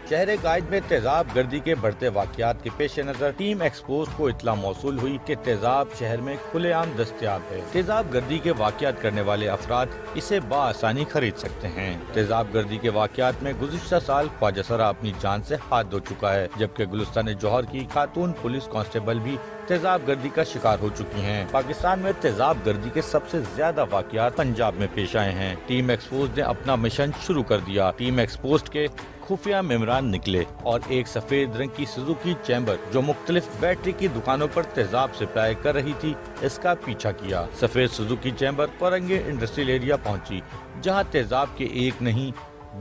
शहर कायद में तेजाब गर्दी के बढ़ते वाकयात के पेश नजर टीम एक्सपोज को इतला मौसूल हुई कि तेजाब शहर में खुलेआम दस्तयाब है। तेजाब गर्दी के वाकयात करने वाले अफराद इसे बाआसानी खरीद सकते हैं। तेजाब गर्दी के वाकयात में गुज़िश्ता साल ख्वाजा सरा अपनी जान से हाथ धो चुका है, जबकि गुलिस्तान जौहर की खातून पुलिस कांस्टेबल भी तेजाब गर्दी का शिकार हो चुकी हैं। पाकिस्तान में तेजाब गर्दी के सबसे ज्यादा वाकयात पंजाब में पेश आए हैं। टीम एक्सपोज ने अपना मिशन शुरू कर दिया। टीम एक्सपोज के खुफिया मेमरान निकले और एक सफेद रंग की सुजुकी चैम्बर जो मुख्तलिफ बैटरी की दुकानों पर तेजाब सप्लाई कर रही थी, इसका पीछा किया। सफेद Suzuki chamber Korangi industrial area पहुंची, जहां तेजाब के एक नहीं,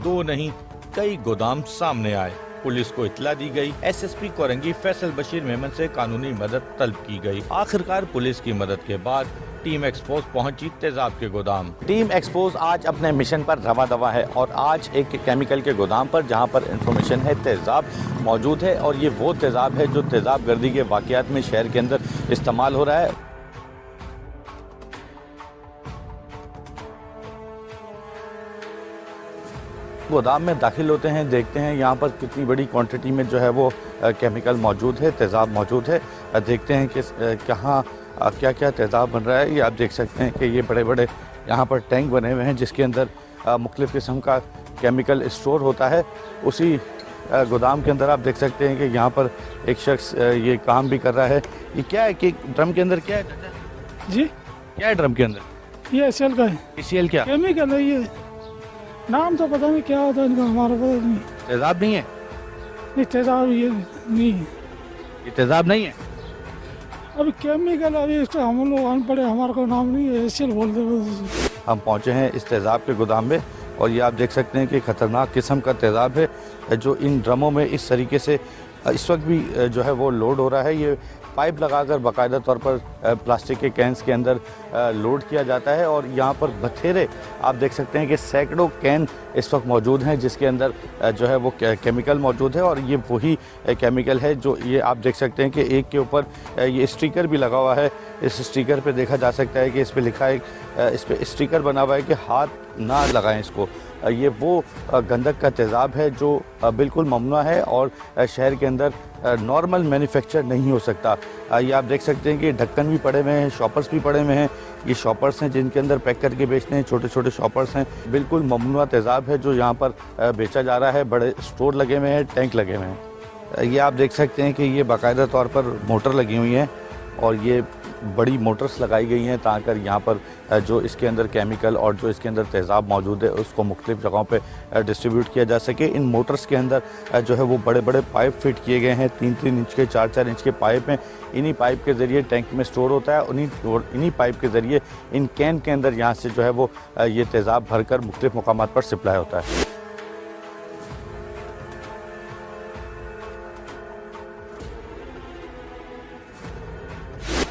दो नहीं, कई गोदाम सामने आए। पुलिस को इतला दी गई। SSP कोरंगी फैसल बशीर मेमन से कानूनी मदद तलब की गई। आखिरकार पुलिस की मदद के बाद टीम एक्सपोज पहुंची तेजाब के गोदाम। टीम एक्सपोज आज अपने मिशन पर रवा दवा है और आज एक केमिकल के गोदाम पर, जहां पर इंफॉर्मेशन है तेजाब मौजूद है और ये वो तेजाब है जो तेजाब गर्दी के वाकयात में शहर के अंदर इस्तेमाल हो रहा है। गोदाम में दाखिल होते हैं, देखते हैं यहाँ पर कितनी बड़ी क्वांटिटी में जो है वो केमिकल मौजूद है, तेज़ाब मौजूद है। देखते हैं कि कहाँ क्या क्या तेज़ाब बन रहा है। ये आप देख सकते हैं कि ये बड़े बड़े यहाँ पर टैंक बने हुए हैं जिसके अंदर मुख्तलिफ़ किस्म का केमिकल स्टोर होता है। उसी गोदाम के अंदर आप देख सकते हैं कि यहाँ पर एक शख्स ये काम भी कर रहा है। ये क्या है कि ड्रम के अंदर क्या है जी? क्या है ड्रम के अंदर? ये HCl का है। HCl क्या? केमिकल है ये। नाम तो पता नहीं क्या होता है इनका, हमारा पता नहीं। तेज़ाब नहीं है? नहीं, तेज़ाब ये नहीं है। ये तेज़ाब नहीं है? अभी केमिकल, अभी इसका हम लोग अनपढ़, हमारा कोई नाम नहीं है, HCl बोलते हैं। हम पहुंचे हैं इस तेज़ाब के गोदाम में और ये आप देख सकते हैं कि ख़तरनाक किस्म का तेज़ाब है जो इन ड्रमों में इस तरीके से इस वक्त भी जो है वो लोड हो रहा है। ये पाइप लगाकर बाकायदा तौर पर प्लास्टिक के कैंस के अंदर लोड किया जाता है और यहाँ पर बथेरे आप देख सकते हैं कि सैकड़ों कैन इस वक्त मौजूद हैं जिसके अंदर जो है वो केमिकल मौजूद है। और ये वही केमिकल है जो ये आप देख सकते हैं कि एक के ऊपर ये स्टिकर भी लगा हुआ है। इस स्टिकर पे देखा जा सकता है कि इस पर लिखा है, इस पर स्टिकर बना हुआ है कि हाथ ना लगाएं इसको। ये वो गंधक का तेज़ाब है जो बिल्कुल ममनुआ है और शहर के अंदर नॉर्मल मैन्युफैक्चर नहीं हो सकता। ये आप देख सकते हैं कि ढक्कन भी पड़े हुए हैं, शॉपर्स भी पड़े हुए हैं। ये शॉपर्स हैं जिनके अंदर पैक करके बेचते हैं, छोटे छोटे शॉपर्स हैं। बिल्कुल ममनुआ तेज़ाब है जो यहाँ पर बेचा जा रहा है। बड़े स्टोर लगे हुए हैं, टैंक लगे हुए हैं। ये आप देख सकते हैं कि ये बाकायदा तौर पर मोटर लगी हुई है और ये बड़ी मोटर्स लगाई गई हैं ताकि यहाँ पर जो इसके अंदर केमिकल और जो इसके अंदर तेज़ाब मौजूद है उसको मुख्तलिफ़ जगहों पे डिस्ट्रीब्यूट किया जा सके। इन मोटर्स के अंदर जो है वो बड़े बड़े पाइप फिट किए गए हैं, 3-3 इंच के, 4-4 इंच के पाइप हैं। इन्हीं पाइप के ज़रिए टैंक में स्टोर होता है। इन्हीं पाइप के ज़रिए इन कैन के अंदर यहाँ से जो है वो ये तेज़ाब भरकर मुख्तलिफ़ मकामात पर सप्लाई होता है।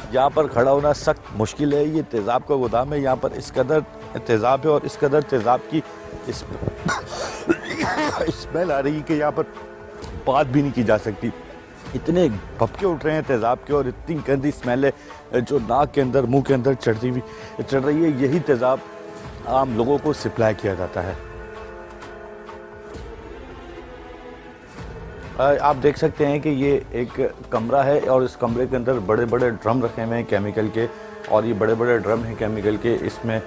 यहाँ पर खड़ा होना सख्त मुश्किल है। ये तेज़ाब का गोदाम है, यहाँ पर इस कदर तेज़ाब है और इस कदर तेज़ाब की स्मेल आ रही है कि यहाँ पर बात भी नहीं की जा सकती। इतने भपके उठ रहे हैं तेज़ाब के और इतनी गंदी स्मेल है जो नाक के अंदर, मुंह के अंदर चढ़ रही है। यही तेज़ाब आम लोगों को सप्लाई किया जाता है। आप देख सकते हैं कि ये एक कमरा है और इस कमरे के अंदर बड़े बड़े ड्रम रखे हुए हैं केमिकल के और ये बड़े बड़े ड्रम हैं केमिकल के। इसमें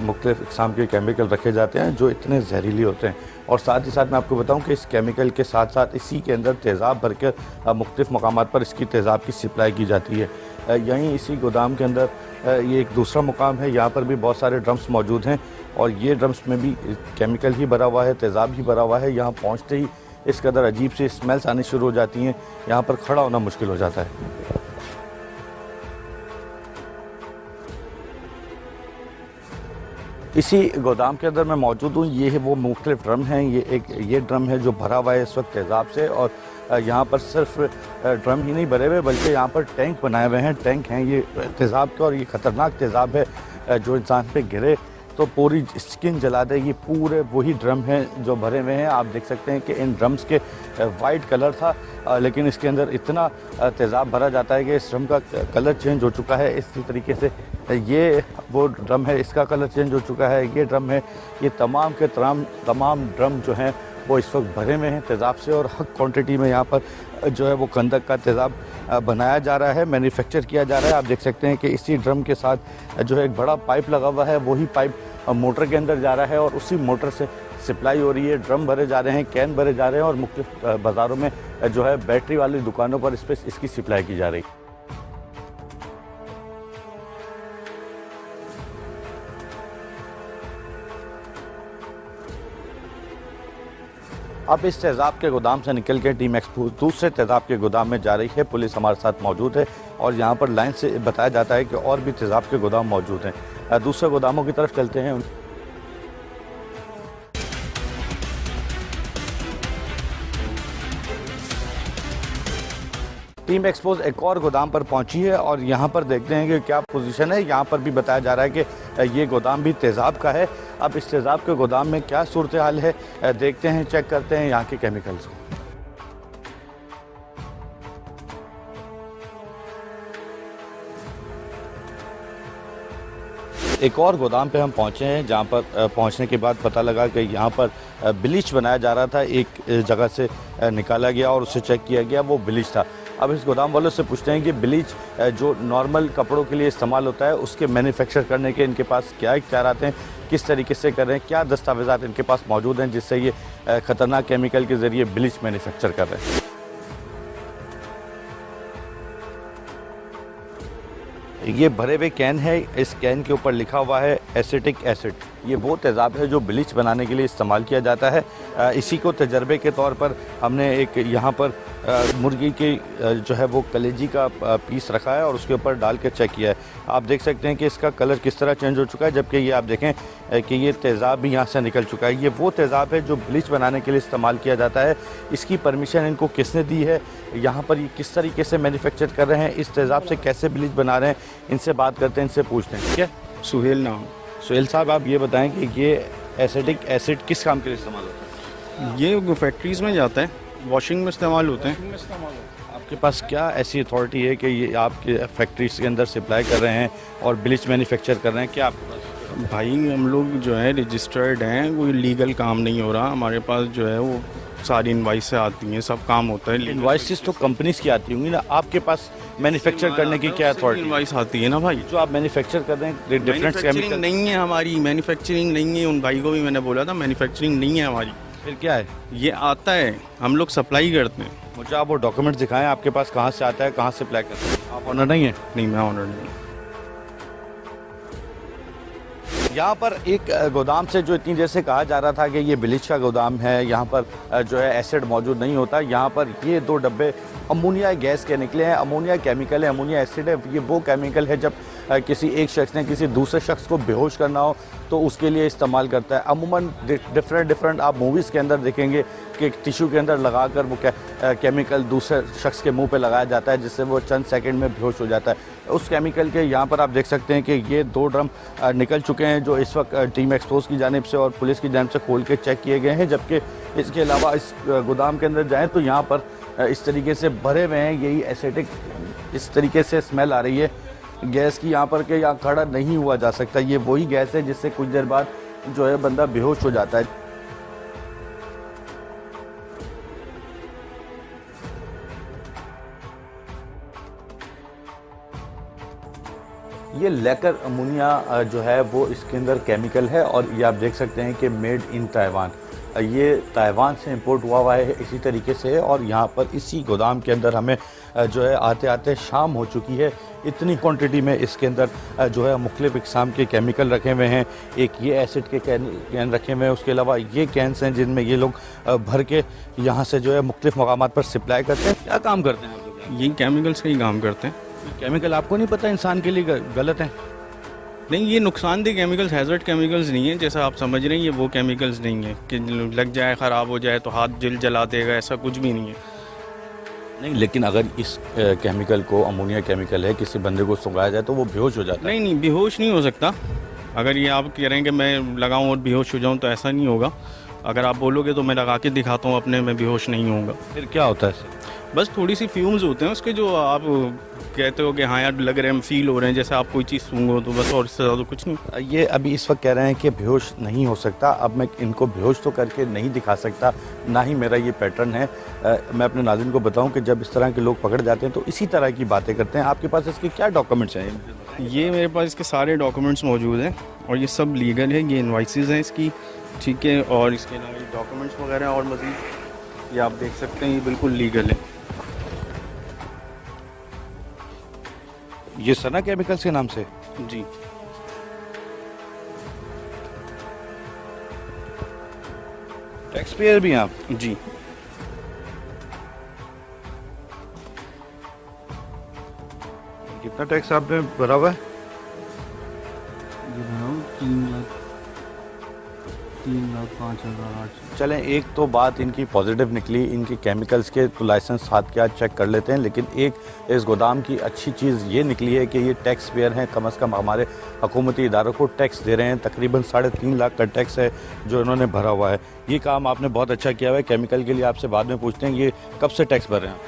मुख्तलिफ़ इक़साम के केमिकल रखे जाते हैं जो इतने जहरीली होते हैं। और साथ ही साथ मैं आपको बताऊं कि इस केमिकल के साथ साथ इसी के अंदर तेज़ाब भर कर मुख्तलिफ़ मकामात पर इसकी तेज़ाब की सप्लाई की जाती है। यहीं इसी गोदाम के अंदर ये एक दूसरा मुकाम है, यहाँ पर भी बहुत सारे ड्रम्स मौजूद हैं और ये ड्रम्स में भी केमिकल ही भरा हुआ है, तेज़ाब ही भरा हुआ है। यहाँ पहुँचते ही इस कदर अजीब सी स्मेल्स आनी शुरू हो जाती हैं, यहाँ पर खड़ा होना मुश्किल हो जाता है। इसी गोदाम के अंदर मैं मौजूद हूँ। ये है वो मुख्तलिफ ड्रम हैं। ये ड्रम है जो भरा हुआ है इस वक्त तेज़ाब से और यहाँ पर सिर्फ ड्रम ही नहीं भरे हुए बल्कि यहाँ पर टैंक बनाए हुए हैं। टैंक हैं ये तेज़ाब के और ये ख़तरनाक तेज़ाब है जो इंसान पे गिरे तो पूरी स्किन जला दे। ये पूरे वही ड्रम हैं जो भरे हुए हैं। आप देख सकते हैं कि इन ड्रम्स के वाइट कलर था लेकिन इसके अंदर इतना तेज़ाब भरा जाता है कि इस ड्रम का कलर चेंज हो चुका है। इसी तरीके से ये वो ड्रम है, इसका कलर चेंज हो चुका है। ये ड्रम है, ये तमाम के तमाम ड्रम जो हैं वो इस वक्त भरे में हैं तेज़ाब से और हक क्वांटिटी में यहाँ पर जो है वो खंदक का तेज़ाब बनाया जा रहा है, मैन्युफैक्चर किया जा रहा है। आप देख सकते हैं कि इसी ड्रम के साथ जो है एक बड़ा पाइप लगा हुआ है, वही पाइप मोटर के अंदर जा रहा है और उसी मोटर से सप्लाई हो रही है। ड्रम भरे जा रहे हैं, कैन भरे जा रहे हैं और मुख्तलिफ बाज़ारों में जो है बैटरी वाली दुकानों पर इसकी सप्लाई की जा रही है। अब इस तेज़ाब के गोदाम से निकल के टीम एक्सपोज दूसरे तेज़ाब के गोदाम में जा रही है। पुलिस हमारे साथ मौजूद है और यहाँ पर लाइन से बताया जाता है कि और भी तेज़ाब के गोदाम मौजूद हैं। दूसरे गोदामों की तरफ चलते हैं। टीम एक्सपोज एक और गोदाम पर पहुंची है और यहाँ पर देखते हैं कि क्या पोजीशन है। यहाँ पर भी बताया जा रहा है कि ये गोदाम भी तेज़ाब का है। अब इस तेज़ाब के गोदाम में क्या सूरत हाल है देखते हैं, चेक करते हैं यहाँ के केमिकल्स को। एक और गोदाम पे हम पहुंचे हैं जहां पर पहुंचने के बाद पता लगा कि यहां पर ब्लीच बनाया जा रहा था। एक जगह से निकाला गया और उसे चेक किया गया, वो ब्लीच था। अब इस गोदाम वालों से पूछते हैं कि ब्लीच जो नॉर्मल कपड़ों के लिए इस्तेमाल होता है उसके मैन्युफैक्चर करने के इनके पास क्या इख्तियारात हैं, किस तरीके से कर रहे हैं, क्या दस्तावेज़ात इनके पास मौजूद हैं जिससे ये ख़तरनाक केमिकल के ज़रिए ब्लीच मैन्युफैक्चर कर रहे हैं। ये भरे हुए कैन है, इस कैन के ऊपर लिखा हुआ है एसिटिक एसिड। ये वो तेज़ाब है जो ब्लीच बनाने के लिए इस्तेमाल किया जाता है। इसी को तजर्बे के तौर पर हमने एक यहाँ पर मुर्गी की जो है वो कलेजी का पीस रखा है और उसके ऊपर डाल के चेक किया है। आप देख सकते हैं कि इसका कलर किस तरह चेंज हो चुका है, जबकि ये आप देखें कि ये तेज़ाब भी यहाँ से निकल चुका है। ये वो तेज़ाब है जो ब्लीच बनाने के लिए इस्तेमाल किया जाता है। इसकी परमिशन इनको किसने दी है, यहाँ पर ये किस तरीके से मैन्युफैक्चर कर रहे हैं, इस तेज़ाब से कैसे ब्लीच बना रहे हैं, इनसे बात करते हैं, इनसे पूछते हैं। ठीक है, सुहेल नाम। सुहेल साहब, आप ये बताएं कि ये एसिटिक एसिड किस काम के लिए इस्तेमाल होता है? ये फैक्ट्रीज़ में जाता है, वॉशिंग में इस्तेमाल होते हैं। आपके पास क्या ऐसी अथॉरिटी है कि ये आपके फैक्ट्रीज के अंदर सप्लाई कर रहे हैं और ब्लीच मैन्युफैक्चर कर रहे हैं? क्या आपके पास? भाई हम लोग जो है रजिस्टर्ड हैं, कोई लीगल काम नहीं हो रहा हमारे पास। जो है वो सारी इनवाइस से आती हैं, सब काम होता है। इनवाइसेस तो कंपनीज की आती होंगी ना, आपके पास मैन्युफैक्चर करने की क्या अथॉरिटी? इनवाइस आती है ना भाई। जो आप मैन्युफैक्चर कर रहे हैं डिफरेंट केमिकल नहीं है हमारी, मैन्युफैक्चरिंग नहीं है। उन भाई को भी मैंने बोला था मैन्युफैक्चरिंग नहीं है हमारी। फिर क्या है? ये आता है, हम लोग सप्लाई करते हैं। मुझे आप वो डॉक्यूमेंट दिखाएं, आपके पास कहाँ से आता है, कहाँ से सप्लाई करते हैं? आप ऑनर नहीं है? नहीं, मैं ऑनर नहीं। यहाँ पर एक गोदाम से जो इतनी देर से कहा जा रहा था कि ये ब्लीच का गोदाम है, यहाँ पर जो है एसिड मौजूद नहीं होता। यहाँ पर ये 2 डब्बे अमोनिया गैस के निकले हैं। अमोनिया केमिकल है, अमोनिया एसिड है। ये वो केमिकल है जब किसी एक शख्स ने किसी दूसरे शख्स को बेहोश करना हो तो उसके लिए इस्तेमाल करता है। अमूमन डिफरेंट आप मूवीज़ के अंदर देखेंगे कि टिश्यू के अंदर लगाकर वो केमिकल दूसरे शख्स के मुंह पे लगाया जाता है जिससे वो चंद सेकंड में बेहोश हो जाता है। उस केमिकल के यहाँ पर आप देख सकते हैं कि ये 2 ड्रम निकल चुके हैं जो इस वक्त टीम एक्सपोज की जानिब से और पुलिस की जानिब से खोल के चेक किए गए हैं। जबकि इसके अलावा इस गोदाम के अंदर जाएँ तो यहाँ पर इस तरीके से भरे हुए हैं, यही एसिडिक इस तरीके से स्मेल आ रही है गैस की यहाँ पर कि यहाँ खड़ा नहीं हुआ जा सकता। ये वही गैस है जिससे कुछ देर बाद जो है बंदा बेहोश हो जाता है। ये लेकर अमोनिया जो है वो इसके अंदर केमिकल है और ये आप देख सकते हैं कि मेड इन ताइवान। ये ताइवान से इंपोर्ट हुआ है इसी तरीके से है और यहाँ पर इसी गोदाम के अंदर हमें जो है आते आते शाम हो चुकी है। इतनी क्वांटिटी में इसके अंदर जो है मुख्तलिफ़ इक़साम के केमिकल रखे हुए हैं। एक ये एसिड के कैन रखे हुए हैं, उसके अलावा ये कैंस हैं जिनमें ये लोग भर के यहाँ से जो है मुख्तलिफ़ मकामात पर सप्लाई करते हैं। क्या काम करते हैं आप लोग? ये केमिकल्स का ही काम करते हैं। केमिकल आपको नहीं पता इंसान के लिए गलत है? नहीं, ये नुकसानदेह केमिकल्स, हैज़र्ड केमिकल्स नहीं है जैसा आप समझ रहे हैं। ये वो केमिकल्स नहीं है कि लग जाए, ख़राब हो जाए तो हाथ जला देगा, ऐसा कुछ भी नहीं है। नहीं, लेकिन अगर इस केमिकल को, अमोनिया केमिकल है, किसी बंदे को सुंघाया जाए तो वो बेहोश हो जाता है। नहीं, बेहोश नहीं हो सकता। अगर ये आप कह रहे हैं कि मैं लगाऊं और बेहोश हो जाऊं तो ऐसा नहीं होगा। अगर आप बोलोगे तो मैं लगा के दिखाता हूं अपने, में बेहोश नहीं होऊंगा। फिर क्या होता है इससे? बस थोड़ी सी फ्यूम्स होते हैं उसके, जो आप कहते हो कि हाँ यार लग रहे हैं, हम फील हो रहे हैं जैसे आप कोई चीज़ सूंघो, तो बस, और इससे ज़्यादा कुछ नहीं। ये अभी इस वक्त कह रहे हैं कि बेहोश नहीं हो सकता। अब मैं इनको बेहोश तो करके नहीं दिखा सकता, ना ही मेरा ये पैटर्न है। मैं अपने नाज़रीन को बताऊं कि जब इस तरह के लोग पकड़ जाते हैं तो इसी तरह की बातें करते हैं। आपके पास इसके क्या डॉक्यूमेंट्स हैं? ये मेरे पास इसके सारे डॉक्यूमेंट्स मौजूद हैं और ये सब लीगल है, ये इन्वाइसेस हैं इसकी, ठीक है। और इसके अलावा ये डॉक्यूमेंट्स वगैरह और मज़ीद ये आप देख सकते हैं, ये बिल्कुल लीगल है। ये सना केमिकल्स के नाम से? जी। टैक्स पेयर भी हैं आप? जी। कितना टैक्स आपने भरा हुआ है? ये 3,05,800। चलें, एक तो बात इनकी पॉजिटिव निकली, इनकी केमिकल्स के तो लाइसेंस हाथ के हाथ चेक कर लेते हैं, लेकिन एक इस गोदाम की अच्छी चीज़ ये निकली है कि ये टैक्स पेयर हैं। कम से कम हमारे हुकूमती इदारों को टैक्स दे रहे हैं। तकरीबन 3.5 लाख का टैक्स है जो इन्होंने भरा हुआ है। ये काम आपने बहुत अच्छा किया हुआ है। केमिकल के लिए आपसे बाद में पूछते हैं, ये कब से टैक्स भर रहे हैं आप?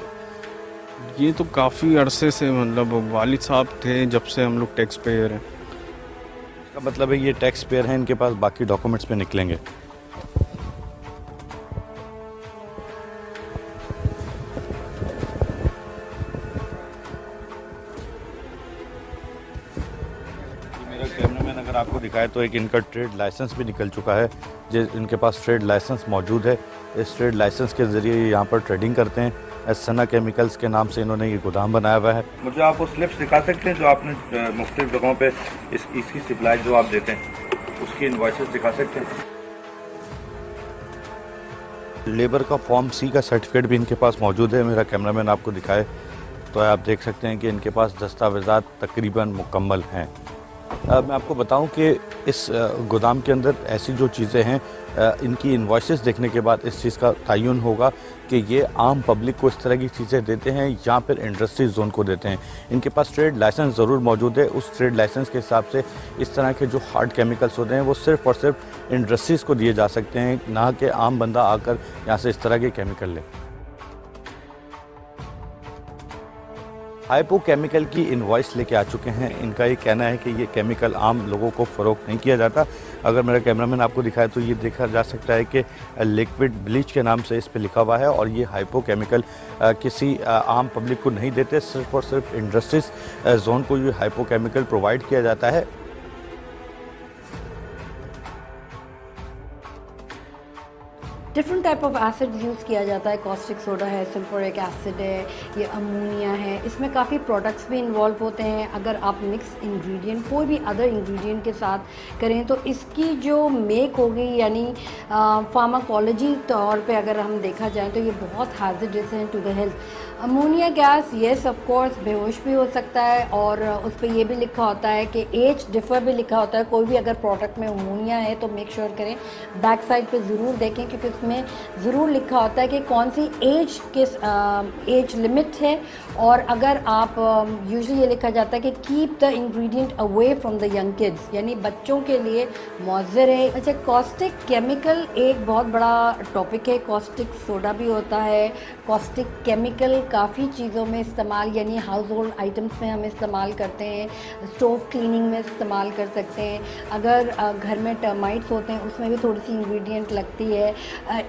ये तो काफ़ी अरसे से, मतलब वालिद साहब थे जब से हम लोग टैक्स पेयर हैं। इसका मतलब है ये टैक्स पेयर हैं, इनके पास बाकी डॉक्यूमेंट्स पे निकलेंगे। मेरा कैमरामैन अगर आपको दिखाए तो एक इनका ट्रेड लाइसेंस भी निकल चुका है। इनके पास ट्रेड लाइसेंस मौजूद है। इस ट्रेड लाइसेंस के ज़रिए ये यहाँ पर ट्रेडिंग करते हैं। सना केमिकल्स के नाम से इन्होंने ये गोदाम बनाया हुआ है। मुझे आप वो स्लिप्स दिखा सकते हैं जो आपने मुख्तलिफ जगहों पे इसकी सप्लाई जो आप देते हैं, उसकी इनवॉइसेस दिखा सकते हैं? लेबर का फॉर्म सी का सर्टिफिकेट भी इनके पास मौजूद है। मेरा कैमरामैन आपको दिखाए तो आप देख सकते हैं कि इनके पास दस्तावेज़ात तकरीबन मुकम्मल हैं। मैं आपको बताऊं कि इस गोदाम के अंदर ऐसी जो चीज़ें हैं, इनकी इनवॉइसेस देखने के बाद इस चीज़ का तयन होगा कि ये आम पब्लिक को इस तरह की चीज़ें देते हैं या फिर इंडस्ट्री जोन को देते हैं। इनके पास ट्रेड लाइसेंस ज़रूर मौजूद है। उस ट्रेड लाइसेंस के हिसाब से इस तरह के जो हार्ड केमिकल्स होते हैं वो सिर्फ़ और सिर्फ इंडस्ट्रीज़ को दिए जा सकते हैं, ना कि आम बंदा आकर यहाँ से इस तरह के केमिकल ले। हाइपो केमिकल की इनवॉइस लेके आ चुके हैं। इनका ये कहना है कि ये केमिकल आम लोगों को फ़रोख्त नहीं किया जाता। अगर मेरा कैमरामैन आपको दिखाए तो ये देखा जा सकता है कि लिक्विड ब्लीच के नाम से इस पे लिखा हुआ है और ये हाइपो केमिकल किसी आम पब्लिक को नहीं देते। सिर्फ़ और सिर्फ इंडस्ट्रीज जोन को ये हाइपो केमिकल प्रोवाइड किया जाता है। Different type of acid use किया जाता है। कॉस्टिक सोडा है, सल्फ्यूरिक एसिड है, ये अमोनिया है। इसमें काफ़ी प्रोडक्ट्स भी इन्वॉल्व होते हैं। अगर आप मिक्स इंग्रेडिएंट कोई भी अदर इंग्रेडिएंट के साथ करें तो इसकी जो मेक होगी, यानी फार्माकोलॉजी तौर पे अगर हम देखा जाए तो ये बहुत हैज़र्डस हैं to the health. Ammonia gas, yes of course, बेहोश भी हो सकता है और उस पर यह भी लिखा होता है कि एज डिफ़र भी लिखा होता है। कोई भी अगर प्रोडक्ट में अमोनिया है तो मेक श्योर करें बैक साइड पे ज़रूर देखें, क्योंकि उसमें ज़रूर लिखा होता है कि कौन सी एज किस एज लिमिट है। और अगर आप यूजुअली ये लिखा जाता है कि keep the ingredient away from the young kids, यानी बच्चों के लिए मौज़र है। अच्छा, कॉस्टिक केमिकल एक बहुत बड़ा टॉपिक है। कॉस्टिक सोडा भी होता है। कॉस्टिक केमिकल काफ़ी चीज़ों में इस्तेमाल, यानी हाउस होल्ड आइटम्स में हम इस्तेमाल करते हैं, स्टोव क्लीनिंग में इस्तेमाल कर सकते हैं। अगर घर में टर्माइट्स होते हैं उसमें भी थोड़ी सी इंग्रेडिएंट लगती है।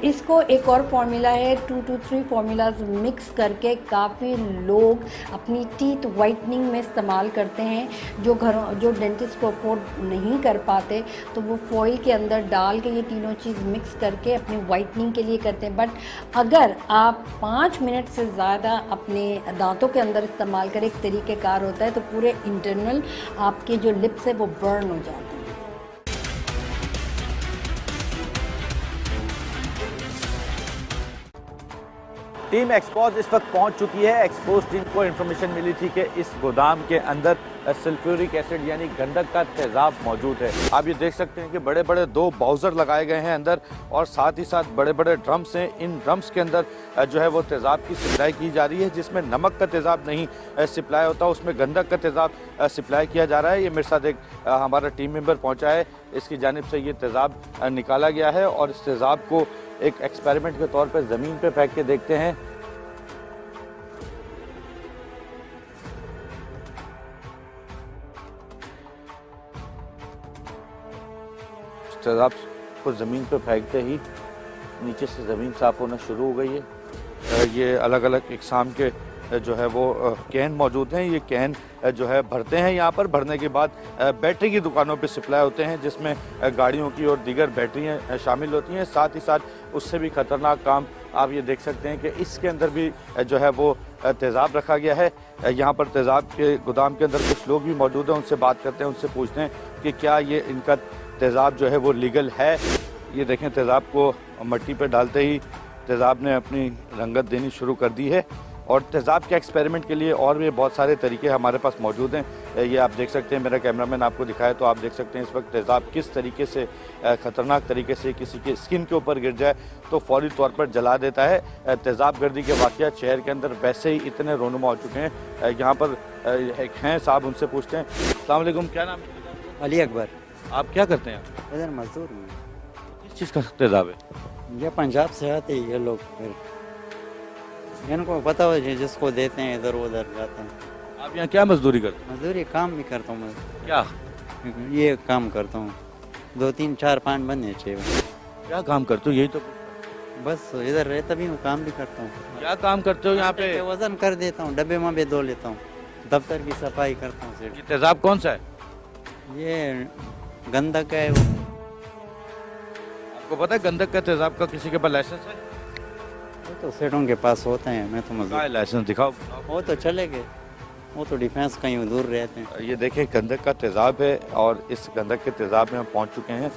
इसको एक और फार्मूला है, 2 to 3 फार्मूलाज मिक्स करके काफ़ी लोग अपनी टीथ वाइटनिंग में इस्तेमाल करते हैं। जो डेंटिस्ट को अफोर्ड नहीं कर पाते तो वो फॉइल के अंदर डाल के ये तीनों चीज़ मिक्स करके अपनी वाइटनिंग के लिए करते हैं। बट अगर आप 5 मिनट से ज़्यादा अपने दांतों के अंदर इस्तेमाल करें, एक तरीक़ेकार होता है, तो पूरे इंटरनल आपके जो लिप्स है वो बर्न हो जाते हैं। टीम एक्सपोज इस वक्त पहुंच चुकी है। एक्सपोज टीम को इन्फॉर्मेशन मिली थी कि इस गोदाम के अंदर सल्फ्यूरिक एसिड यानी गंधक का तेज़ाब मौजूद है। आप ये देख सकते हैं कि बड़े बड़े 2 बाउज़र लगाए गए हैं अंदर और साथ ही साथ बड़े बड़े ड्रम्स हैं। इन ड्रम्स के अंदर जो है वो तेज़ाब की सप्लाई की जा रही है, जिसमें नमक का तेज़ाब नहीं सप्लाई होता, उसमें गंधक का तेज़ाब सप्लाई किया जा रहा है। ये मेरे साथ एक हमारा टीम मेंबर पहुँचा है, इसकी जानिब से ये तेज़ाब निकाला गया है और इस तेज़ाब को एक एक्सपेरिमेंट के तौर पर ज़मीन पर फेंक के देखते हैं। तेज़ाब को ज़मीन पे फेंकते ही नीचे से ज़मीन साफ़ होना शुरू हो गई है। ये अलग अलग इक़साम के जो है वो कैन मौजूद हैं। ये कैन जो है भरते हैं यहाँ पर, भरने के बाद बैटरी की दुकानों पे सप्लाई होते हैं, जिसमें गाड़ियों की और दीगर बैटरियाँ शामिल होती हैं। साथ ही साथ उससे भी ख़तरनाक काम आप ये देख सकते हैं कि इसके अंदर भी जो है वो तेज़ाब रखा गया है। यहाँ पर तेज़ाब के गोदाम के अंदर कुछ लोग भी मौजूद हैं, उनसे बात करते हैं, उनसे पूछते हैं कि क्या ये इनका तेज़ाब जो है वो लीगल है। ये देखें, तेज़ाब को मट्टी पे डालते ही तेज़ाब ने अपनी रंगत देनी शुरू कर दी है। और तेज़ाब के एक्सपेरिमेंट के लिए और भी बहुत सारे तरीके हमारे पास मौजूद हैं। ये आप देख सकते हैं, मेरा कैमरामैन आपको दिखाए तो आप देख सकते हैं इस वक्त तेज़ाब किस तरीके से ख़तरनाक तरीके से किसी के स्किन के ऊपर गिर जाए तो फौरी तौर पर जला देता है। तेज़ाब गर्दी के वाक़यात शहर के अंदर वैसे ही इतने रोनुमा हो चुके हैं। यहाँ पर एक हैं साहब, उनसे पूछते हैं। अस्सलाम वालेकुम, क्या नाम है? अली अकबर। आप क्या करते हैं? इधर मजदूर हूँ। किस चीज़ का तेज़ाब है? ये पंजाब से आते हैं ये लोग, फिर इनको पता हो जिसको देते हैं इधर उधर जाते हैं। आप यहाँ क्या मजदूरी करते हैं? मजदूरी काम भी करता हूँ मैं, क्या ये काम करता हूँ। 2 3 4 5 बंदे चाहिए। क्या काम करते हो? यही तो बस इधर रहता भी हूँ, काम भी करता हूँ। क्या काम करते हो यहाँ पे? वजन कर देता हूँ, डब्बे में भी धो लेता हूँ, दफ्तर की सफाई करता हूँ। ये तेज़ाब कौन सा है? ये गंदक है वो। आपको पता है गंदक का तेज़ाब का किसी के पास लाइसेंस है? वो तो सेठों के पास होते हैं, मैं तो कहाँ है मजदूर। लाइसेंस? दिखाओ। वो तो चले गए, वो तो डिफेंस कहीं दूर रहते हैं। ये देखिए, गंदक का तेज़ाब है और इस गंदक के तेज़ाब में हम पहुंच चुके हैं।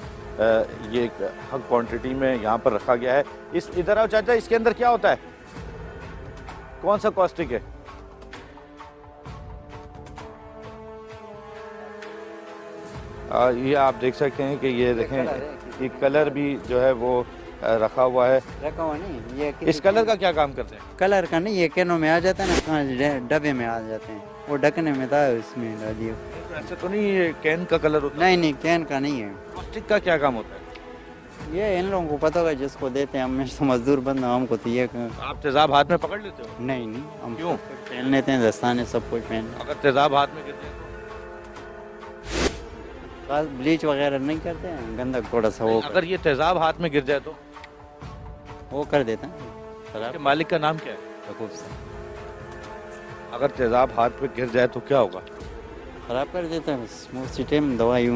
ये एक हक क्वांटिटी में यहाँ पर रखा गया है। इस इधर आओ चाचा, इसके अंदर क्या होता है? कौन सा कॉस्टिक है? ये आप देख सकते हैं कि ये देखें, ये कलर भी जो है वो रखा हुआ है। रखा हुआ नहीं, ये इस कलर का क्या काम करते हैं? कलर का नहीं, ये कैनों में आ जाता है ना, कहाँ डब्बे में आ जाते हैं, वो ढकने में था, इसमें डालिए। ऐसा तो नहीं ये कैन का कलर होता है? नहीं नहीं, कैन का नहीं है। कॉस्टिक का क्या काम होता है? ये इन लोगों को पता होगा जिसको देते हैं। हम तो मजदूर बंद हैं, हमको तो ये आप तेज़ाब हाथ में पकड़ लेते हो? नहीं नहीं, हम क्यों? पहन लेते हैं, दस्ताने सब कुछ पहन। अगर तेज़ाब हाथ में गिर जाए तो? ब्लीच वगैरह नहीं करते हैं, गंदक थोड़ा सा वो अगर ये तेज़ाब हाथ में गिर जाए तो? वो कर देते हैं। इसके खराब मालिक का नाम क्या है? यकूब से अगर तेज़ाब हाथ पे गिर जाए तो क्या होगा? खराब कर देते हैं, उसी टाइम दवाई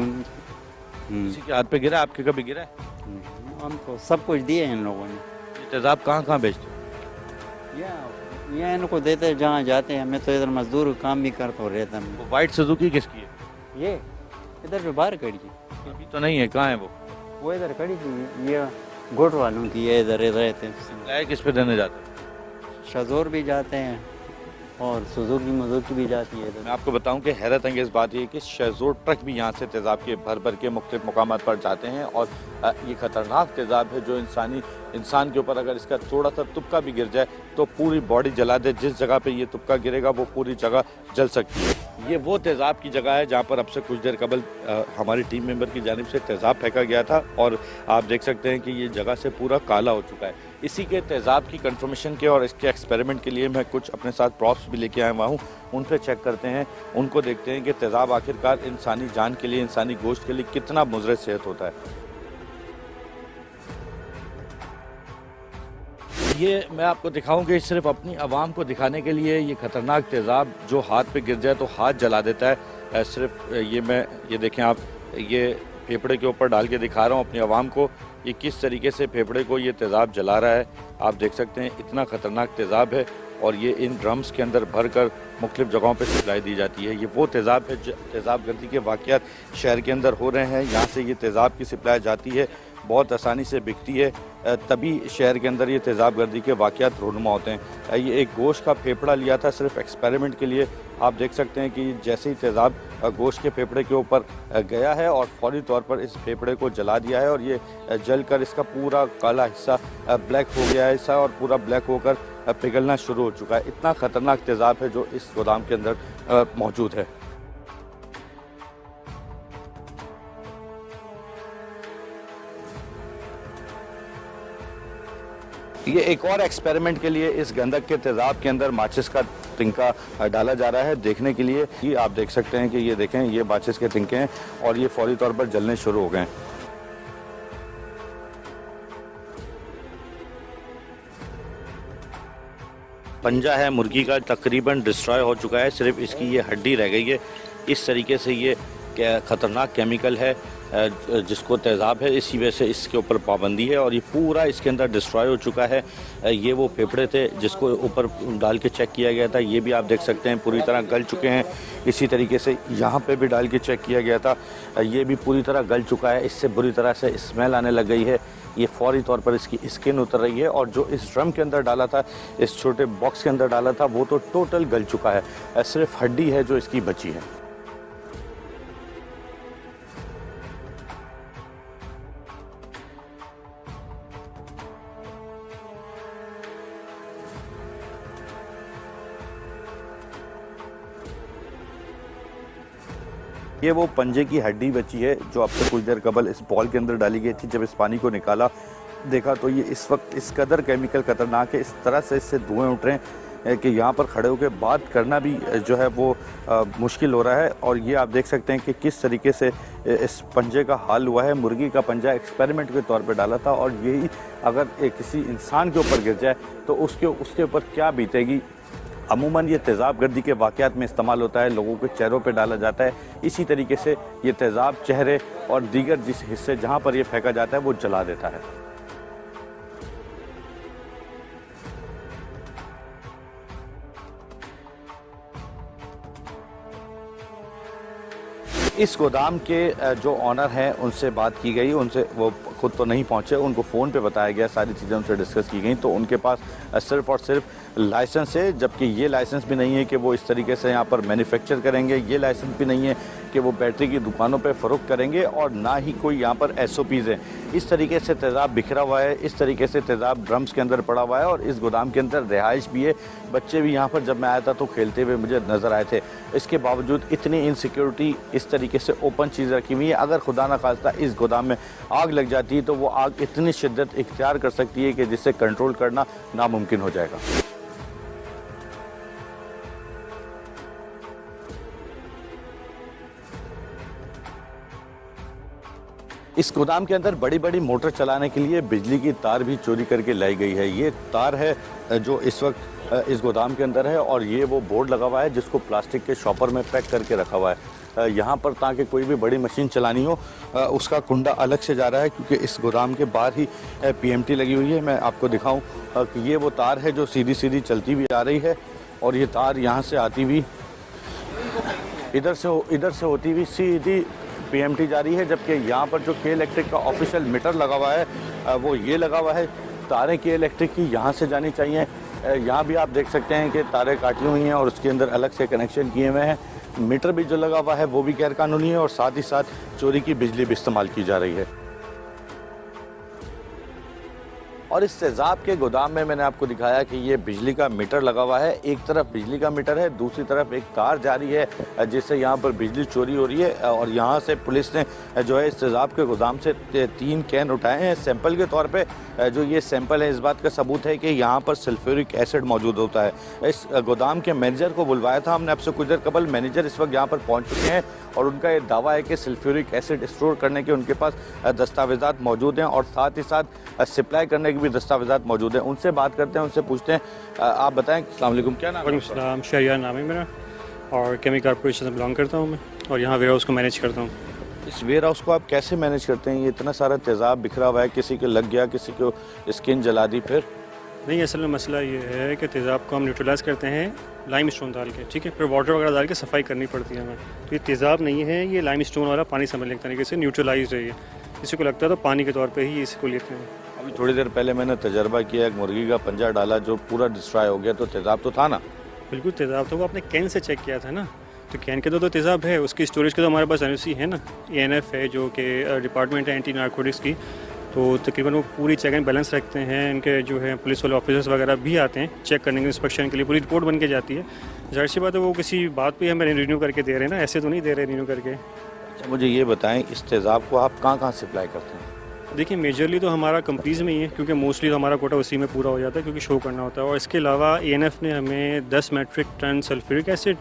किसी के हाथ पे गिरा? आपके कभी गिरा है? हमको सब कुछ दिए इन लोगों ने। ये तेज़ाब कहाँ कहाँ बेचते हो? ये इनको देते हैं जहाँ जाते हैं। मैं तो इधर मजदूर काम भी करता हूँ, रहता मैं। वो वाइट सुजुकी किसकी है? ये इधर पे बाहर खड़ी है, अभी तो नहीं है, कहाँ है वो? वो इधर खड़ी थी, ये गोट वालों की है, इधर रहते हैं। लाए किस पे देने जाते हैं? शजोर भी जाते हैं और सुजुकी मजुकी भी जाती है मैं इधर। आपको बताऊं कि हैरत अंगेज़ बात ये है कि शेज़ोर ट्रक भी यहाँ से तेज़ाब के भर भर के मुख्तलिफ मुकामात पर जाते हैं। और ये ख़तरनाक तेज़ाब है जो इंसान के ऊपर अगर इसका थोड़ा सा तुपका भी गिर जाए तो पूरी बॉडी जला दे। जिस जगह पे ये तुपका गिरेगा वो पूरी जगह जल सकती है। ये वो तेज़ाब की जगह है जहाँ पर अब से कुछ देर कबल हमारी टीम मेंबर की जानिब से तेज़ाब फेंका गया था और आप देख सकते हैं कि ये जगह से पूरा काला हो चुका है। इसी के तेज़ाब की कंफर्मेशन के और इसके एक्सपेरिमेंट के लिए मैं कुछ अपने साथ प्रॉप्स भी लेके आया हुआ हूँ। उन पर चेक करते हैं, उनको देखते हैं कि तेज़ाब आखिरकार इंसानी जान के लिए, इंसानी गोश्त के लिए कितना मुज़र सेहत होता है। ये मैं आपको दिखाऊं कि सिर्फ अपनी आवाम को दिखाने के लिए ये ख़तरनाक तेज़ाब जो हाथ पे गिर जाए तो हाथ जला देता है। सिर्फ ये देखें आप, ये फेफड़े के ऊपर डाल के दिखा रहा हूँ अपनी आवाम को ये किस तरीके से फेफड़े को ये तेज़ाब जला रहा है। आप देख सकते हैं इतना ख़तरनाक तेज़ाब है और ये इन ड्रम्स के अंदर भर कर मुख्तलिफ़ जगहों पर सप्लाई दी जाती है। ये वो तेज़ाब है, तेज़ाब गर्दी के वाक़यात शहर के अंदर हो रहे हैं। यहाँ से ये तेज़ाब की सप्लाई जाती है, बहुत आसानी से बिकती है, तभी शहर के अंदर ये तेज़ाब गर्दी के वाक़यात रोनुमा होते हैं। ये एक गोश्त का फेफड़ा लिया था सिर्फ एक्सपेरिमेंट के लिए। आप देख सकते हैं कि जैसे ही तेज़ाब गोश्त के फेफड़े के ऊपर गया है और फौरी तौर पर इस फेफड़े को जला दिया है और ये जलकर इसका पूरा काला हिस्सा ब्लैक हो गया है हिस्सा और पूरा ब्लैक होकर पिघलना शुरू हो चुका है। इतना ख़तरनाक तेज़ाब है जो इस गोदाम के अंदर मौजूद है। ये एक और एक्सपेरिमेंट के लिए इस गंदक के तेज़ाब के अंदर माचिस का तिनका डाला जा रहा है देखने के लिए। कि आप देख सकते हैं कि ये देखें, ये माचिस के तिनके हैं और ये फौरी तौर पर जलने शुरू हो गए हैं। पंजा है मुर्गी का तकरीबन डिस्ट्रॉय हो चुका है, सिर्फ इसकी ये हड्डी रह गई है। इस तरीके से ये ख़तरनाक केमिकल है जिसको तेज़ाब है, इसी वजह से इसके ऊपर पाबंदी है और ये पूरा इसके अंदर डिस्ट्रॉय हो चुका है। ये वो फेफड़े थे जिसको ऊपर डाल के चेक किया गया था, ये भी आप देख सकते हैं पूरी तरह गल चुके हैं। इसी तरीके से यहाँ पे भी डाल के चेक किया गया था, ये भी पूरी तरह गल चुका है। इससे बुरी तरह से स्मेल आने लग गई है, ये फौरी तौर पर इसकी स्किन उतर रही है और जो इस ड्रम के अंदर डाला था, इस छोटे बॉक्स के अंदर डाला था, वो तो टोटल गल चुका है। सिर्फ हड्डी है जो इसकी बची है। ये वो पंजे की हड्डी बची है जो आपसे कुछ देर कबल इस बॉल के अंदर डाली गई थी। जब इस पानी को निकाला देखा तो ये इस वक्त इस कदर केमिकल खतरनाक है, इस तरह से इससे धुएं उठ रहे हैं कि यहाँ पर खड़े होकर बात करना भी जो है वो मुश्किल हो रहा है। और ये आप देख सकते हैं कि किस तरीके से इस पंजे का हाल हुआ है। मुर्गी का पंजा एक्सपेरिमेंट के तौर पे डाला था और यही अगर किसी इंसान के ऊपर गिर जाए तो उसके ऊपर क्या बीतेगी। अमूमन ये तेज़ाब गर्दी के वाक़यात में इस्तेमाल होता है, लोगों के चेहरों पे डाला जाता है। इसी तरीके से ये तेज़ाब चेहरे और दीगर जिस हिस्से जहाँ पर ये फेंका जाता है वो जला देता है। इस गोदाम के जो ऑनर हैं उनसे बात की गई, उनसे वो खुद तो नहीं पहुंचे, उनको फ़ोन पे बताया गया, सारी चीज़ें उनसे डिस्कस की गई तो उनके पास सिर्फ़ और सिर्फ लाइसेंस है, जबकि ये लाइसेंस भी नहीं है कि वो इस तरीके से यहाँ पर मैन्युफैक्चर करेंगे, ये लाइसेंस भी नहीं है कि वो बैटरी की दुकानों पे फ़रोख्त करेंगे और ना ही कोई यहाँ पर SOPs है। इस तरीके से तेज़ाब बिखरा हुआ है, इस तरीके से तेज़ाब ड्रम्स के अंदर पड़ा हुआ है और इस गोदाम के अंदर रिहाइश भी है। बच्चे भी यहाँ पर जब मैं आया था तो खेलते हुए मुझे नज़र आए थे। इसके बावजूद इतनी इनसिक्योरिटी, इस तरीके से ओपन चीज़ रखी हुई है। अगर खुदा न खास्ता इस गोदाम में आग लग जाती है तो वो आग इतनी शिद्दत इख्तियार कर सकती है कि जिससे कंट्रोल करना नामुमकिन हो जाएगा। इस गोदाम के अंदर बड़ी बड़ी मोटर चलाने के लिए बिजली की तार भी चोरी करके लाई गई है। ये तार है जो इस वक्त इस गोदाम के अंदर है और ये वो बोर्ड लगा हुआ है जिसको प्लास्टिक के शॉपर में पैक करके रखा हुआ है। यहाँ पर ताकि कोई भी बड़ी मशीन चलानी हो उसका कुंडा अलग से जा रहा है क्योंकि इस गोदाम के बाहर ही PMT लगी हुई है। मैं आपको दिखाऊं कि ये वो तार है जो सीधी सीधी चलती हुई आ रही है और ये तार यहाँ से आती हुई इधर से होती हुई सीधी PMT जा रही है, जबकि यहाँ पर जो के इलेक्ट्रिक का ऑफिशियल मीटर लगा हुआ है वो ये लगा हुआ है। तारें के इलेक्ट्रिक की यहाँ से जानी चाहिए। यहाँ भी आप देख सकते हैं कि तारें काटी हुई हैं और उसके अंदर अलग से कनेक्शन किए हुए हैं। मीटर भी जो लगा हुआ है वो भी गैरकानूनी है और साथ ही साथ चोरी की बिजली भी इस्तेमाल की जा रही है। और इस तेज़ाब के गोदाम में मैंने आपको दिखाया कि ये बिजली का मीटर लगा हुआ है। एक तरफ बिजली का मीटर है, दूसरी तरफ एक तार जा रही है जिससे यहाँ पर बिजली चोरी हो रही है। और यहाँ से पुलिस ने जो है इस तेज़ाब के गोदाम से 3 कैन उठाए हैं सैंपल के तौर पे। जो ये सैंपल है इस बात का सबूत है कि यहाँ पर सल्फ्यूरिक एसिड मौजूद होता है। इस गोदाम के मैनेजर को बुलवाया था हमने आपसे कुछ देर कबल। मैनेजर इस वक्त यहाँ पर पहुँच चुके हैं और उनका ये दावा है कि सल्फ्यूरिक एसिड स्टोर करने के उनके पास दस्तावेज़ात मौजूद हैं और साथ ही साथ सप्लाई करने के भी दस्तावेज़ात मौजूद हैं। उनसे बात करते हैं, उनसे पूछते हैं। आप बताएं, अस्सलाम वालेकुम, क्या नाम है? वालेकुम सलाम, शहरियार नाम है मेरा और केमिकल कॉर्पोरेशन से बिलोंग करता हूँ मैं और यहाँ वेयर हाउस को मैनेज करता हूँ। इस वेयर हाउस को आप कैसे मैनेज करते हैं? ये इतना सारा तेज़ाब बिखरा हुआ है, किसी के लग गया, किसी को स्किन जला दी। फिर नहीं, असल में मसला ये है कि तेज़ाब को हम न्यूट्रलाइज़ करते हैं लाइम स्टोन डाल के, ठीक है, फिर वाटर वगैरह डाल के सफाई करनी पड़ती है हमें। तो ये तेज़ाब नहीं है, ये लाइम स्टोन वाला पानी समझ लें, तरीके से न्यूट्रलाइज है। ये किसी को लगता है तो पानी के तौर पे ही इसको लेते हैं। अभी थोड़ी देर पहले मैंने तजर्बा किया, एक मुर्गी का पंजा डाला जो पूरा डिस्ट्रॉय हो गया, तो तेज़ाब तो था ना? बिल्कुल तेज़ाब था, वो आपने कैन से चेक किया था ना, तो कैन के तो तेज़ाब है। उसकी स्टोरेज के तो हमारे पास NOC है ना, ANF है जो कि डिपार्टमेंट है एंटी नारकोटिक्स की, तो तकरीबन वो पूरी चेक एंड बैलेंस रखते हैं। इनके जो है पुलिस वाले ऑफिसर्स वगैरह भी आते हैं चेक करने के, इंस्पेक्शन के लिए पूरी रिपोर्ट बन के जाती है। जाहिर सी बात है वो किसी बात पे हमें रिन्यू करके दे रहे हैं ना, ऐसे तो नहीं दे रहे रिन्यू करके। अच्छा, मुझे ये बताएं, इस तेज़ाब को आप कहाँ सप्लाई करते हैं? देखिए, मेजरली तो हमारा कंपनीज़ में ही है क्योंकि मोस्टली तो हमारा कोटा उसी में पूरा हो जाता है क्योंकि शो करना होता है। और इसके अलावा ANF ने हमें 10 मेट्रिक टन सल्फ्यूरिक एसिड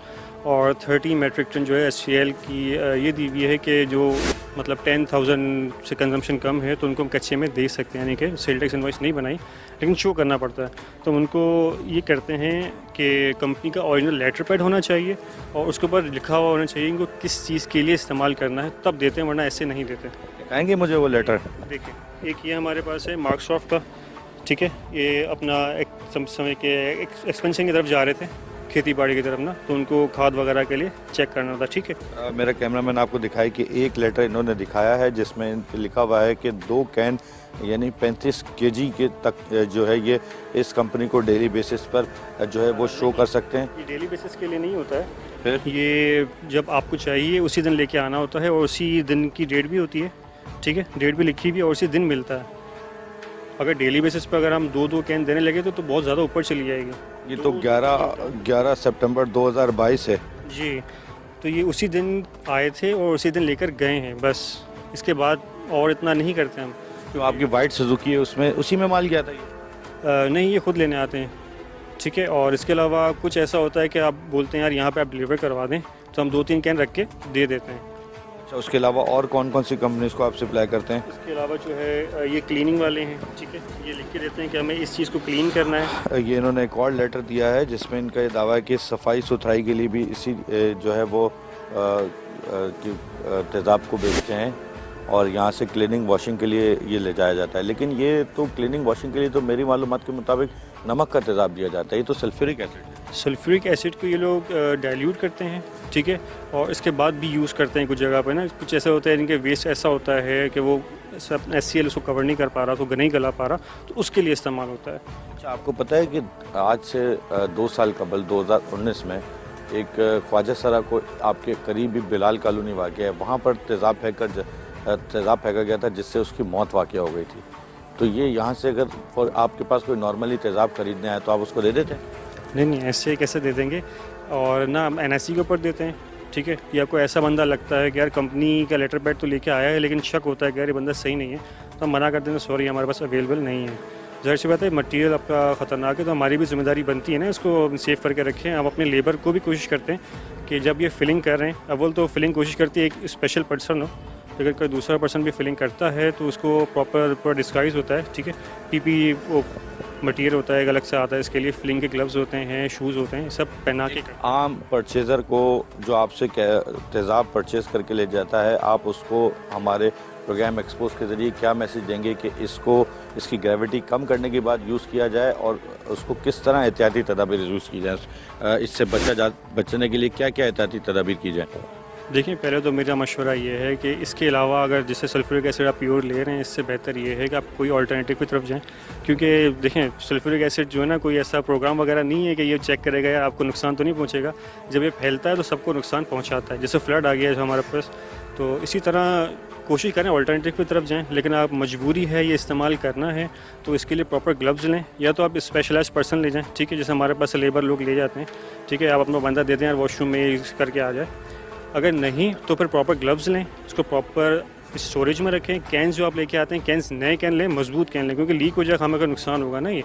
और 30 मेट्रिक टन जो है HCL की ये दी हुई है कि जो मतलब 10,000 से कंजम्पशन कम है तो उनको हम कच्चे में दे सकते हैं, यानी कि सेल टैक्स इनवॉइस नहीं बनाई लेकिन शो करना पड़ता है। तो हम उनको ये करते हैं कि कंपनी का ओरिजिनल लेटर पैड होना चाहिए और उसके ऊपर लिखा हुआ होना चाहिए इनको किस चीज़ के लिए इस्तेमाल करना है, तब देते हैं, वरना ऐसे नहीं देते। दिखाएंगे मुझे वो लेटर? देखिए एक ये हमारे पास है मार्कसॉफ्ट का, ठीक है, ये अपना एक समय के एक्सपेंशन की तरफ जा रहे थे, खेती बाड़ी की तरफ ना, तो उनको खाद वगैरह के लिए चेक करना था, ठीक है। मेरा कैमरामैन आपको दिखाए कि एक लेटर इन्होंने दिखाया है जिसमें इन पे लिखा हुआ है कि 2 कैन यानी 35 kg के तक जो है ये इस कंपनी को डेली बेसिस पर जो है वो शो कर सकते हैं। ये डेली बेसिस के लिए नहीं होता है, फिर ये जब आपको चाहिए उसी दिन लेके आना होता है और उसी दिन की डेट भी होती है, ठीक है, डेट भी लिखी हुई है और उसी दिन मिलता है। अगर डेली बेसिस पर अगर हम 2 कैन देने लगे तो बहुत ज़्यादा ऊपर चली जाएगी। ये तो 11 सितंबर 2022 है जी, तो ये उसी दिन आए थे और उसी दिन लेकर गए हैं, बस इसके बाद और इतना नहीं करते हम। जो आपकी वाइट सुजुकी है उसमें उसी में माल गया था ये? नहीं, ये खुद लेने आते हैं, ठीक है। और इसके अलावा कुछ ऐसा होता है कि आप बोलते हैं यार यहाँ पे आप डिलीवर करवा दें, तो हम 2-3 कैन रख के दे देते हैं। अच्छा, उसके अलावा और कौन कौन सी कंपनीज को आप सप्लाई करते हैं? इसके अलावा जो है ये क्लीनिंग वाले हैं, ठीक है, ये लिख के देते हैं कि हमें इस चीज़ को क्लीन करना है। ये इन्होंने एक और लेटर दिया है जिसमें इनका ये दावा है कि सफाई सुथराई के लिए भी इसी जो है वो तेज़ाब को बेचते हैं और यहाँ से क्लीनिंग वॉशिंग के लिए ये ले जाया जाता है। लेकिन ये तो क्लीनिंग वॉशिंग के लिए तो मेरी मालूमात के मुताबिक नमक का तेज़ाब दिया जाता है, ये तो सल्फ्यूरिक एसिड है। सल्फ्यूरिक एसिड को ये लोग डाइल्यूट करते हैं, ठीक है, और इसके बाद भी यूज़ करते हैं कुछ जगह पर ना। कुछ ऐसा होता है इनके वेस्ट ऐसा होता है कि वो सब HCL उसको कवर नहीं कर पा रहा, तो नहीं गला पा रहा, तो उसके लिए इस्तेमाल होता है। अच्छा, आपको पता है कि आज से 2 साल कबल 2019 में एक ख्वाजा सरा को आपके करीब ही बिलाल कॉलोनी वाक़ है, वहाँ पर तेज़ाब फेंका गया था जिससे उसकी मौत वाक़ हो गई थी। तो ये यहाँ से अगर और आपके पास कोई नॉर्मली तेज़ाब खरीदने आए तो आप उसको दे देते हैं? नहीं, ऐसे कैसे दे देंगे, और ना हम NIC के ऊपर देते हैं, ठीक है। या कोई ऐसा बंदा लगता है कि यार कंपनी का लेटर पैड तो लेके आया है लेकिन शक होता है कि यार ये बंदा सही नहीं है, तो हम मना कर देते हैं, सॉरी हमारे पास अवेलेबल नहीं है। ज़ाहिर सी बात है मटेरियल आपका ख़तरनाक है, तो हमारी भी जिम्मेदारी बनती है ना इसको सेव करके रखें। हम अपने लेबर को भी कोशिश करते हैं कि जब ये फिलिंग कर रहे हैं, अव्वल तो फिलिंग कोशिश करती है एक स्पेशल पर्सन हो, अगर कोई दूसरा पर्सन भी फिलिंग करता है तो उसको प्रॉपर डिस्गाइज होता है, ठीक है, PP वो मटेरियल होता है, एक अलग से आता है इसके लिए, फिलिंग के ग्लव्स होते हैं, शूज़ होते हैं, सब पहना के। आम परचेज़र को जो आपसे तेज़ाब परचेज़ करके ले जाता है, आप उसको हमारे प्रोग्राम एक्सपोज के ज़रिए क्या मैसेज देंगे कि इसकी ग्रेविटी कम करने के बाद यूज़ किया जाए और उसको किस तरह एहतियाती तदाबीर यूज़ की जाए, इससे बचने के लिए क्या क्या एहतियाती तदाबीर की जाए? देखिए, पहले तो मेरा मशवरा ये है कि इसके अलावा अगर जैसे सल्फ्यूरिक एसिड आप प्योर ले रहे हैं, इससे बेहतर ये है कि आप कोई अल्टरनेटिव की तरफ जाएं, क्योंकि देखें सल्फ्यूरिक एसिड जो है ना, कोई ऐसा प्रोग्राम वगैरह नहीं है कि ये चेक करेगा या आपको नुकसान तो नहीं पहुंचेगा। जब ये फैलता है तो सबको नुकसान पहुंचाता है, जैसे फ्लड आ गया है जो हमारे पास, तो इसी तरह कोशिश करें अल्टरनेटिव की तरफ जाएं। लेकिन आप मजबूरी है ये इस्तेमाल करना है तो इसके लिए प्रॉपर ग्लव्स लें, या तो आप स्पेशलाइज्ड पर्सन ले जाएँ, ठीक है, जैसे हमारे पास लेबर लोग ले जाते हैं, ठीक है, आप अपना बंदा दे दें यार वॉशरूम में यूज़ करके आ जाए। अगर नहीं तो फिर प्रॉपर ग्लव्स लें, उसको प्रॉपर स्टोरेज में रखें। कैंस जो आप लेके आते हैं, कैंस नए कैन लें, मजबूत कैन लें, क्योंकि लीक हो जाए हमें अगर नुकसान होगा ना ये।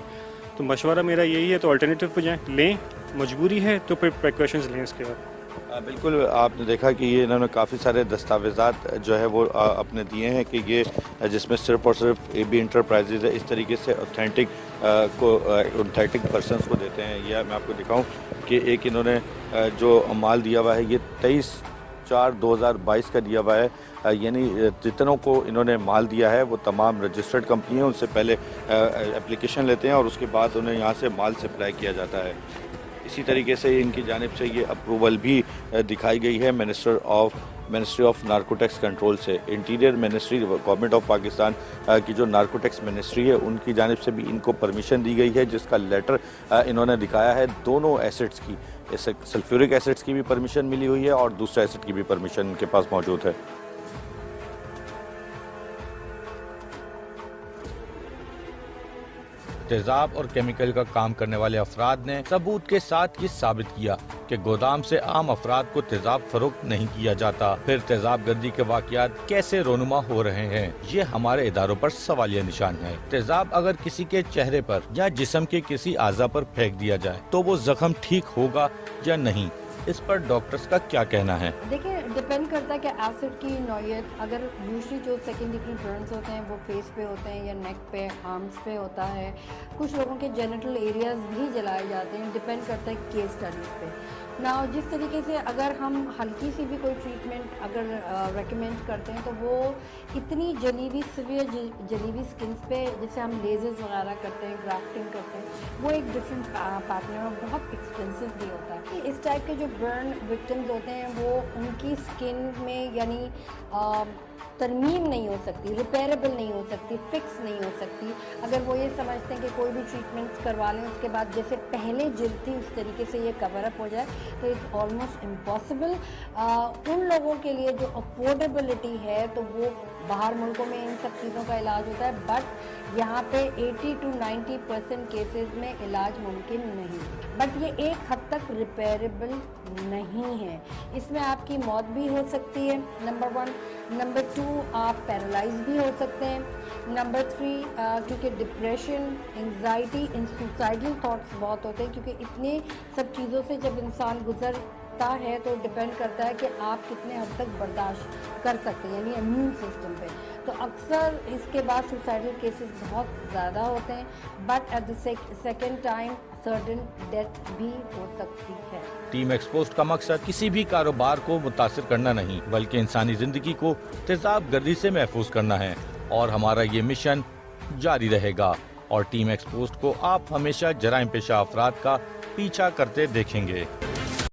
तो मशवरा मेरा यही है, तो अल्टरनेटिव पे जाएँ, लें, मजबूरी है तो फिर प्रिकॉशंस लें इसके बाद। बिल्कुल, आपने देखा कि ये इन्होंने काफ़ी सारे दस्तावेज़ात जो है वो अपने दिए हैं कि ये जिसमें सिर्फ़ और सिर्फ AB इंटरप्राइजेज़ है, इस तरीके से ऑथेंटिक पर्सनस को देते हैं। यह मैं आपको दिखाऊं कि एक इन्होंने जो माल दिया हुआ है ये 23/4/2022 का दिया हुआ है, यानी जितनों को इन्होंने माल दिया है वो तमाम रजिस्टर्ड कंपनी हैं, उनसे पहले एप्लीकेशन लेते हैं और उसके बाद उन्हें यहाँ से माल सप्लाई किया जाता है। इसी तरीके से इनकी जानिब से ये अप्रूवल भी दिखाई गई है मिनिस्ट्री ऑफ नारकोटिक्स कंट्रोल से। Interior ministry government of Pakistan की जो नारकोटिक्स मिनिस्ट्री है उनकी जानिब से भी इनको परमिशन दी गई है, जिसका लेटर इन्होंने दिखाया है। दोनों एसिड्स की, सल्फ्यूरिक एसिड्स की भी परमिशन मिली हुई है और दूसरे एसिड की भी परमिशन इनके पास मौजूद है। तेजाब और केमिकल का काम करने वाले अफराद ने सबूत के साथ ये साबित किया कि गोदाम से आम अफराद को तेजाब फरोख्त नहीं किया जाता। फिर तेजाब गर्दी के वाकयात कैसे रोनुमा हो रहे हैं, ये हमारे इदारों पर सवालिया निशान है। तेजाब अगर किसी के चेहरे पर या जिस्म के किसी आज़ा पर फेंक दिया जाए तो वो जख्म ठीक होगा या नहीं, इस पर डॉक्टर्स का क्या कहना है? देखिए, डिपेंड करता है कि एसिड की नौइयत। अगर यूजली जो सेकेंड डिग्री बर्न्स होते हैं वो फेस पे होते हैं या नेक पे, आर्म्स पे होता है। कुछ लोगों के जेनिटल एरियाज भी जलाए जाते हैं, डिपेंड करता है केस स्टडीज़ पे। ना जिस तरीके से अगर हम हल्की सी भी कोई ट्रीटमेंट अगर रेकमेंड करते हैं तो वो इतनी जली हुई सीवियर जली हुई स्किन्स पे, जैसे हम लेजर्स वगैरह करते हैं, ग्राफ्टिंग करते हैं, वो एक डिफरेंट पैटर्न है और बहुत एक्सपेंसिव भी होता है। इस टाइप के जो बर्न विक्टिम्स होते हैं वो उनकी स्किन में यानी तरमीम नहीं हो सकती, रिपेयरेबल नहीं हो सकती, फिक्स नहीं हो सकती। अगर वो ये समझते हैं कि कोई भी ट्रीटमेंट्स करवा लें उसके बाद जैसे पहले जिल्द थी उस तरीके से ये कवर अप हो जाए तो इट्स ऑलमोस्ट इम्पॉसिबल। उन लोगों के लिए जो अफोर्डेबिलिटी है तो वो बाहर मुल्कों में इन सब चीज़ों का इलाज होता है, बट यहाँ पे 80 to 90% केसेस में इलाज मुमकिन नहीं, बट ये एक हद तक रिपेयरेबल नहीं है। इसमें आपकी मौत भी हो सकती है, नंबर 1। नंबर 2, आप पैरालाइज भी हो सकते हैं। नंबर 3, क्योंकि डिप्रेशन, एंजाइटी, सुसाइडल थॉट्स बहुत होते हैं, क्योंकि इतने सब चीज़ों से जब इंसान गुजरता है तो डिपेंड करता है कि आप कितने हद तक बर्दाश्त कर सकते हैं, यानी इम्यून सिस्टम पे। तो अक्सर इसके बाद सुसाइडल केसेस बहुत ज़्यादा होते हैं, but at the second time certain death भी हो सकती है। टीम एक्सपोज्ड का मकसद किसी भी कारोबार को मुतासिर करना नहीं, बल्कि इंसानी जिंदगी को तेजाब गर्दी से महफूज करना है, और हमारा ये मिशन जारी रहेगा। और टीम एक्सपोज्ड को आप हमेशा जराइम पेशा अफराद का पीछा करते देखेंगे।